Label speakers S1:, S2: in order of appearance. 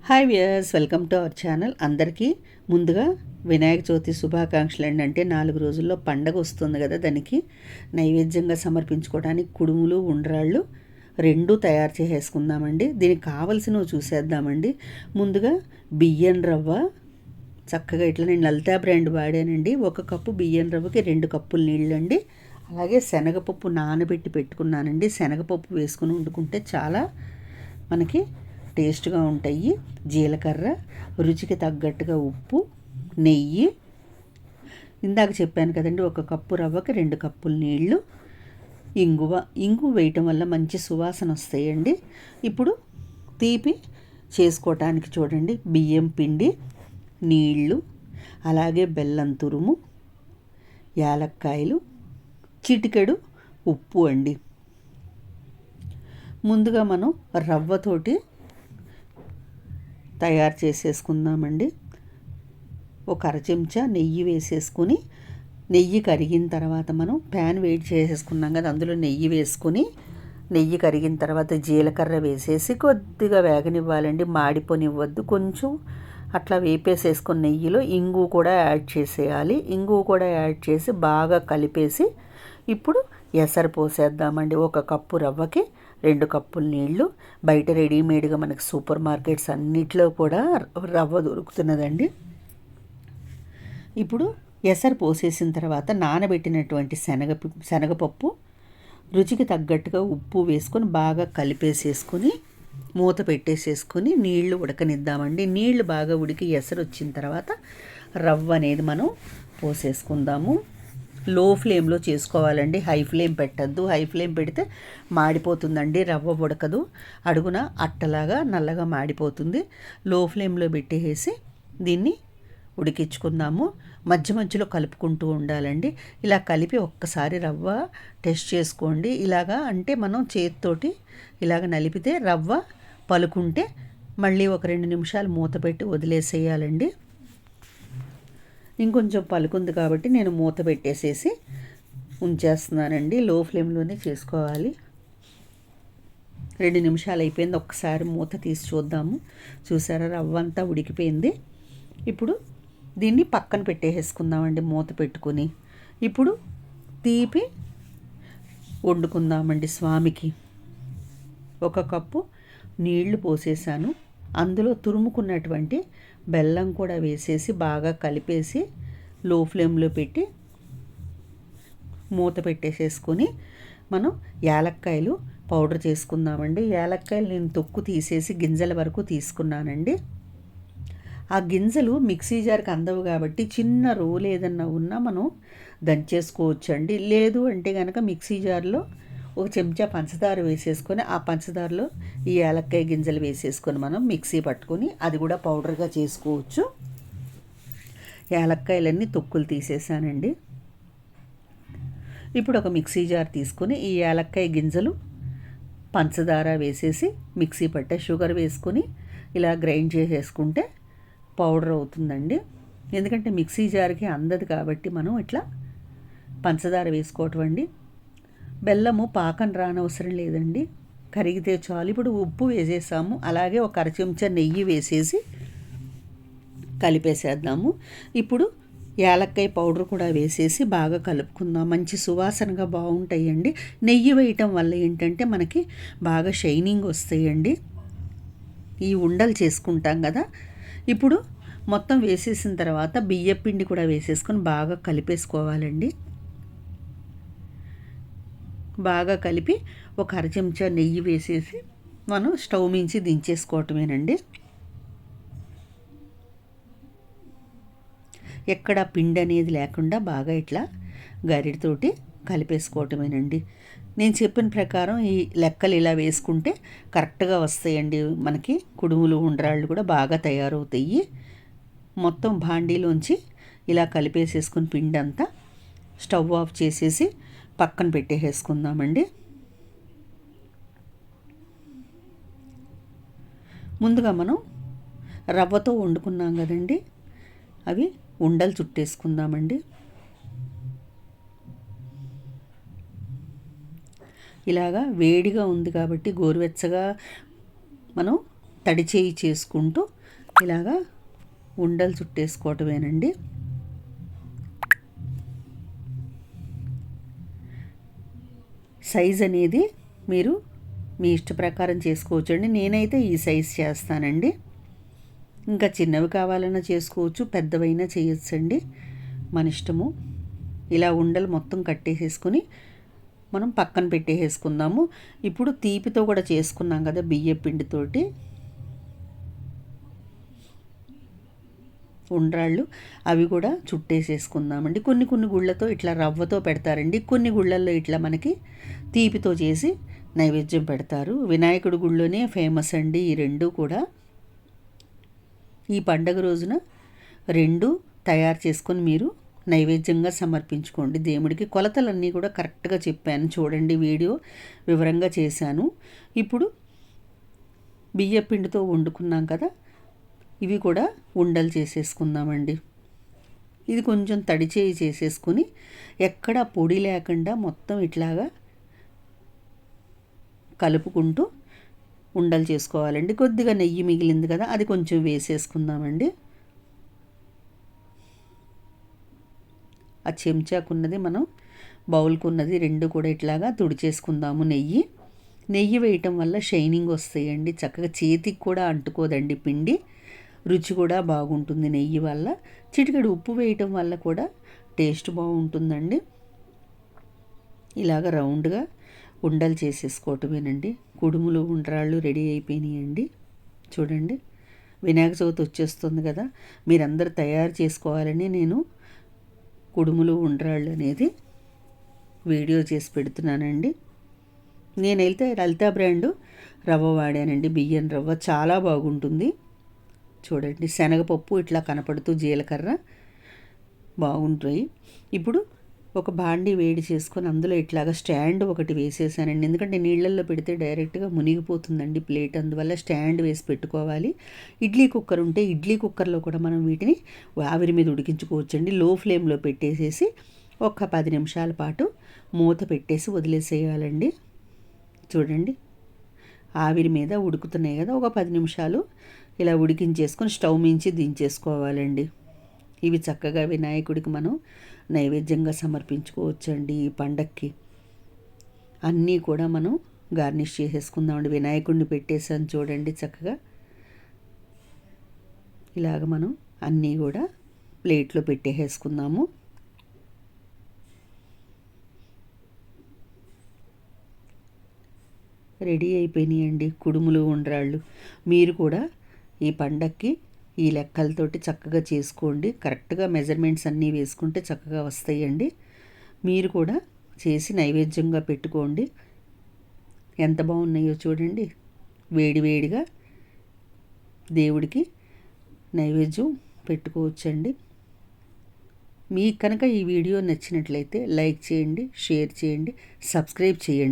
S1: Hi viewers, welcome to our channel. అందరికీ ముందుగా వినాయక చవితి శుభాకాంక్షలు అంటే 4 రోజుల్లో పండగ వస్తుంది కదా, దానికి నైవేద్యంగా సమర్పించుకోవడానికి కుడుములు ఉండ్రాళ్ళు రెండు తయారు చేసేసుకుందామండి. దీనికి కావలసినవి చూసేద్దామండి. ముందుగా బియ్యం రవ్వ చక్కగా ఇట్లా నేను లలితా బ్రాండ్ వాడానండి. 1 కప్పు బియ్యం రవ్వకి 2 కప్పులు నీళ్ళండి. అలాగే శనగపప్పు నానబెట్టి పెట్టుకున్నానండి. శనగపప్పు వేసుకుని వండుకుంటే చాలా మనకి టేస్ట్గా ఉంటాయి. జీలకర్ర, రుచికి తగ్గట్టుగా ఉప్పు, నెయ్యి, ఇందాక చెప్పాను కదండి 1 కప్పు రవ్వకి 2 కప్పులు నీళ్ళు, ఇంగువ వేయటం వల్ల మంచి సువాసన వస్తాయండి. ఇప్పుడు తీపి చేసుకోవటానికి చూడండి, బియ్యం పిండి, నీళ్ళు, అలాగే బెల్లం తురుము, యాలక్కాయలు, చిటికెడు ఉప్పు అండి. ముందుగా మనం రవ్వతోటి తయారు చేసేసుకుందామండి. 1 అర చెంచా నెయ్యి వేసేసుకుని, నెయ్యి కరిగిన తర్వాత మనం ప్యాన్ వేడి చేసేసుకున్నాం కదా, అందులో నెయ్యి వేసుకుని, నెయ్యి కరిగిన తర్వాత జీలకర్ర వేసేసి కొద్దిగా వేగనివ్వాలండి. మాడిపోనివ్వద్దు. కొంచెం అట్లా వేపేసేసుకుని నెయ్యిలో ఇంగువ కూడా యాడ్ చేసేయాలి. ఇంగువ కూడా యాడ్ చేసి బాగా కలిపేసి ఇప్పుడు ఎసరు పోసేద్దామండి. 1 కప్పు రవ్వకి 2 కప్పులు నీళ్ళు. బయట రెడీమేడ్గా మనకి సూపర్ మార్కెట్స్ అన్నిట్లో కూడా రవ్వ దొరుకుతున్నదండి. ఇప్పుడు ఎసరు పోసేసిన తర్వాత నానబెట్టినటువంటి శనగపప్పు, రుచికి తగ్గట్టుగా ఉప్పు వేసుకొని బాగా కలిపేసేసుకొని మూత పెట్టేసేసుకొని నీళ్లు ఉడకనిద్దామండి. నీళ్లు బాగా ఉడికి ఎసరు వచ్చిన తర్వాత రవ్వ అనేది మనం పోసేసుకుందాము. లో ఫ్లేమ్లో చేసుకోవాలండి, హై ఫ్లేమ్ పెట్టద్దు. హై ఫ్లేమ్ పెడితే మాడిపోతుందండి, రవ్వ ఉడకదు, అడుగున అట్టలాగా నల్లగా మాడిపోతుంది. లో ఫ్లేమ్లో పెట్టేసి దీన్ని ఉడికించుకుందాము. మధ్య మధ్యలో కలుపుకుంటూ ఉండాలండి. ఇలా కలిపి ఒక్కసారి రవ్వ టెస్ట్ చేసుకోండి. ఇలాగా అంటే మనం చేతితోటి ఇలాగ నలిపితే రవ్వ పలుకుంటే మళ్ళీ ఒక 2 నిమిషాలు మూత పెట్టి వదిలేసేయాలండి. ఇంకొంచెం పలుకుంది కాబట్టి నేను మూత పెట్టేసేసి ఉంచేస్తున్నానండి. లో ఫ్లేమ్లోనే చేసుకోవాలి. 2 నిమిషాలు అయిపోయింది. ఒక్కసారి మూత తీసి చూద్దాము. చూసారా, రవ్వ అంతా ఉడికిపోయింది. ఇప్పుడు దీన్ని పక్కన పెట్టేసుకుందామండి మూత పెట్టుకుని. ఇప్పుడు తీపి వండుకుందామండి. స్వామికి 1 కప్పు నీళ్లు పోసేసాను. అందులో తురుముకున్నటువంటి బెల్లం కూడా వేసేసి బాగా కలిపేసి లో ఫ్లేమ్లో పెట్టి మూత పెట్టేసేసుకొని మనం యాలక్కాయలు పౌడర్ చేసుకుందామండి. యాలక్కాయలు నేను తొక్కు తీసేసి గింజల వరకు తీసుకున్నానండి. ఆ గింజలు మిక్సీ జార్కి అందవు కాబట్టి చిన్న రోలు ఏదన్నా ఉన్నా మనం దంచేసుకోవచ్చండి. లేదు అంటే కనుక మిక్సీ జార్లో 1 చెంచా పంచదార వేసేసుకొని ఆ పంచదారలో ఈ యాలక్కాయ గింజలు వేసేసుకొని మనం మిక్సీ పట్టుకొని అది కూడా పౌడర్గా చేసుకోవచ్చు. యాలక్కాయలన్నీ తొక్కులు తీసేసానండి. ఇప్పుడు ఒక మిక్సీ జార్ తీసుకొని ఈ యాలక్కాయ గింజలు, పంచదార వేసేసి మిక్సీ పట్టే షుగర్ వేసుకొని ఇలా గ్రైండ్ చేసేసుకుంటే పౌడర్ అవుతుందండి. ఎందుకంటే మిక్సీ జార్కి అందదు కాబట్టి మనం ఇట్లా పంచదార వేసుకోవటం అండి. బెల్లము పాకం రానవసరం లేదండి, కరిగితే చాలు. ఇప్పుడు ఉప్పు వేసేసాము. అలాగే 1 అర చెంచా నెయ్యి వేసేసి కలిపేసేద్దాము. ఇప్పుడు యాలక్కాయ పౌడర్ కూడా వేసేసి బాగా కలుపుకుందాం. మంచి సువాసనగా బాగుంటాయండి. నెయ్యి వేయటం వల్ల ఏంటంటే మనకి బాగా షైనింగ్ వస్తాయండి. ఈ ఉండలు చేసుకుంటాం కదా. ఇప్పుడు మొత్తం వేసేసిన తర్వాత బియ్యం పిండి కూడా వేసేసుకొని బాగా కలిపేసుకోవాలండి. బాగా కలిపి 1 అర చెంచా నెయ్యి వేసేసి మనం స్టవ్ మించి దించేసుకోవటమేనండి. ఎక్కడ పిండి అనేది లేకుండా బాగా ఇట్లా గరిటతోటి కలిపేసుకోవటమేనండి. నేను చెప్పిన ప్రకారం ఈ లెక్కలు ఇలా వేసుకుంటే కరెక్ట్గా వస్తాయండి. మనకి కుడుములు ఉండ్రాళ్ళు కూడా బాగా తయారవుతాయి. మొత్తం భాండీలోంచి ఇలా కలిపేసేసుకుని పిండి అంతా స్టవ్ ఆఫ్ చేసేసి పక్కన పెట్టేసుకుందామండి. ముందుగా మనం రవ్వతో వండుకున్నాం కదండి, అవి ఉండలు చుట్టేసుకుందామండి. ఇలాగా వేడిగా ఉంది కాబట్టి గోరువెచ్చగా మనం తడి చేయి చేసుకుంటూ ఇలాగా ఉండలు చుట్టేసుకోవటమేనండి. సైజ్ అనేది మీరు మీ ఇష్ట ప్రకారం చేసుకోవచ్చండి. నేనైతే ఈ సైజ్ చేస్తానండి. ఇంకా చిన్నవి కావాలన్నా చేసుకోవచ్చు, పెద్దవైనా చేయొచ్చండి, మన ఇష్టము. ఇలా ఉండలు మొత్తం కట్టేసేసుకొని మనం పక్కన పెట్టేసుకుందాము. ఇప్పుడు తీపితో కూడా చేసుకున్నాం కదా బియ్య పిండితోటి ఉండ్రాళ్ళు, అవి కూడా చుట్టేసేసుకుందామండి. కొన్ని కొన్ని గుళ్ళతో ఇట్లా రవ్వతో పెడతారండి, కొన్ని గుళ్ళల్లో ఇట్లా మనకి తీపితో చేసి నైవేద్యం పెడతారు. వినాయకుడి గుళ్ళోనే ఫేమస్ అండి ఈ రెండు కూడా. ఈ పండగ రోజున రెండు తయారు చేసుకొని మీరు నైవేద్యంగా సమర్పించుకోండి దేవుడికి. కొలతలన్నీ కూడా కరెక్ట్గా చెప్పాను చూడండి, వీడియో వివరంగా చేశాను. ఇప్పుడు బియ్య పిండితో వండుకున్నాం కదా, ఇవి కూడా ఉండలు చేసేసుకుందామండి. ఇది కొంచెం తడి చేయి చేసేసుకుని ఎక్కడ పొడి లేకుండా మొత్తం ఇట్లాగా కలుపుకుంటూ ఉండలు చేసుకోవాలండి. కొద్దిగా నెయ్యి మిగిలింది కదా, అది కొంచెం వేసేసుకుందామండి. ఆ చెంచాకున్నది మనం బౌల్కున్నది రెండు కూడా ఇట్లాగా తుడిచేసుకుందాము. నెయ్యి వేయటం వల్ల షైనింగ్ వస్తాయండి, చక్కగా చేతికి కూడా అంటుకోదండి పిండి, రుచి కూడా బాగుంటుంది నెయ్యి వల్ల. చిటికెడు ఉప్పు వేయటం వల్ల కూడా టేస్ట్ బాగుంటుందండి. ఇలాగ రౌండ్గా ఉండలు చేసేసుకోవటమేనండి. కుడుములు ఉండ్రాళ్ళు రెడీ అయిపోయినాయండి. చూడండి, వినాయక చవితి వచ్చేస్తుంది కదా, మీరందరూ తయారు చేసుకోవాలని నేను కుడుములు ఉండ్రాళ్ళు అనేది వీడియో చేసి పెడుతున్నానండి. నేనైతే లలితా బ్రాండు రవ్వ వాడానండి, బియ్యం రవ్వ చాలా బాగుంటుంది. చూడండి, శనగపప్పు ఇట్లా కనపడుతూ జీలకర్ర బాగుంటాయి. ఇప్పుడు ఒక బాండీ వేడి చేసుకొని అందులో ఇట్లాగా స్టాండ్ ఒకటి వేసేసానండి, ఎందుకంటే నీళ్ళల్లో పెడితే డైరెక్ట్గా మునిగిపోతుందండి ప్లేట్, అందువల్ల స్టాండ్ వేసి పెట్టుకోవాలి. ఇడ్లీ కుక్కర్ ఉంటే ఇడ్లీ కుక్కర్లో కూడా మనం వీటిని ఆవిరి మీద ఉడికించుకోవచ్చండి. లో ఫ్లేమ్లో పెట్టేసేసి ఒక 10 నిమిషాల పాటు మూత పెట్టేసి వదిలేసేయాలండి. చూడండి, ఆవిరి మీద ఉడుకుతున్నాయి కదా, ఒక 10 నిమిషాలు ఇలా ఉడికించేసుకొని స్టవ్ మించి దించేసుకోవాలండి. ఇవి చక్కగా వినాయకుడికి మనం నైవేద్యంగా సమర్పించుకోవచ్చండి ఈ పండక్కి. అన్నీ కూడా మనం గార్నిష్ చేసేసుకుందామండి. వినాయకుడిని పెట్టేసాను చూడండి చక్కగా. ఇలాగ మనం అన్నీ కూడా ప్లేట్లో పెట్టేసుకుందాము. రెడీ అయిపోయినాయండి కుడుములు ఉండ్రాళ్ళు. మీరు కూడా ఈ పండక్కి ఈ లెక్కలతోటి చక్కగా చేసుకోండి. కరెక్ట్గా మెజర్మెంట్స్ అన్నీ వేసుకుంటే చక్కగా వస్తాయండి. మీరు కూడా చేసి నైవేద్యంగా పెట్టుకోండి. ఎంత బాగున్నాయో చూడండి, వేడివేడిగా దేవుడికి నైవేద్యం పెట్టుకోవచ్చండి. మీకు కనుక ఈ వీడియో నచ్చినట్లయితే లైక్ చేయండి, షేర్ చేయండి, సబ్స్క్రైబ్ చేయండి.